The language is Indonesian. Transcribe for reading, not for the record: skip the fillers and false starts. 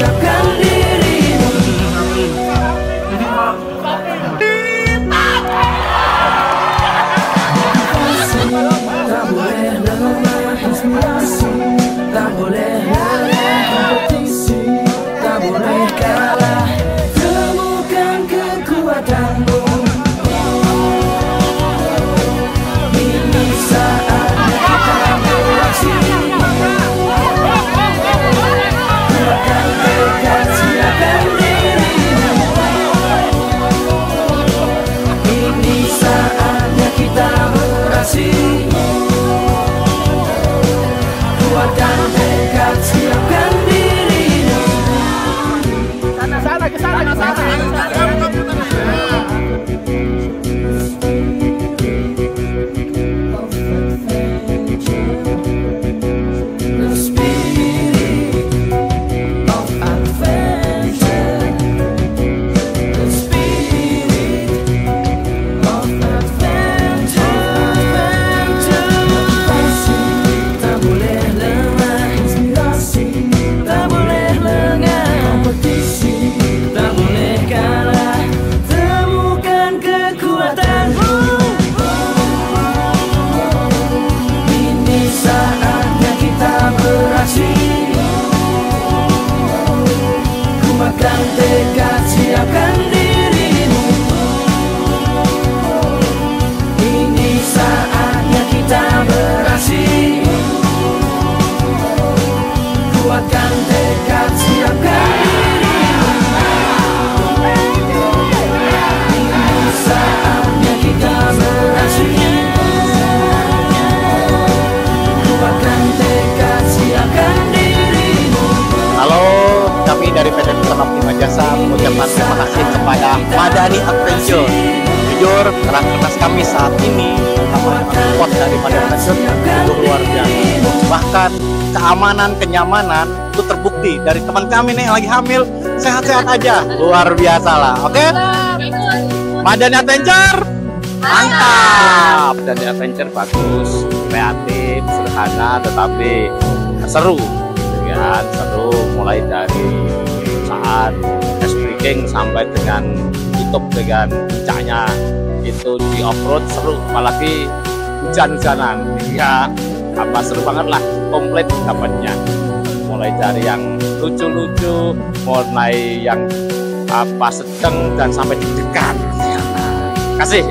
siapkan dirimu. Tak boleh lemah inspirasi, tak boleh lengah kompetisi, tak boleh kalah. Temukan kekuatanmu. Ini saatnya kita beraksi. Kuatkan tekad, siapkan dirimu. Ini saatnya kita beraksi. Kuatkan tekad, siapkan dirimu. Sana ke sana. The spirit of adventure. The spirit of adventure. Tak boleh lemah inspirasi, tak boleh lengah kompetisi, tak boleh kalah. Temukan kekuatanmu. Ini saatnya kita beraksi. Kuatkan tekad, siapkan dirimu. Ini saatnya kita beraksi. Kuatkan tekad, siapkan dirimu. Ini saatnya kita beraksi. Kuatkan tekad, siapkan dirimu. Halo, kami dari PT Peternak Optima Jasa mengucapkan terima kasih kepada Madani Adventure. Jujur, kertas kami saat ini bersama support dari Madani Adventure itu luar biasa. Bahkan keamanan, kenyamanan itu terbukti dari teman kami nih yang lagi hamil, sehat-sehat aja, luar biasa lah. Oke? Madani Adventure, mantap. Madani Adventure bagus, kreatif, sederhana, tetapi seru. Kan seru, mulai dari saat ice breaking sampai dengan tutup dengan puncaknya itu di off road seru, apalagi hujan-hujanan ya, apa seru banget lah, komplit dapatnya, mulai dari yang lucu-lucu, mulai yang apa sedang dan sampai deg-degan. Kasih.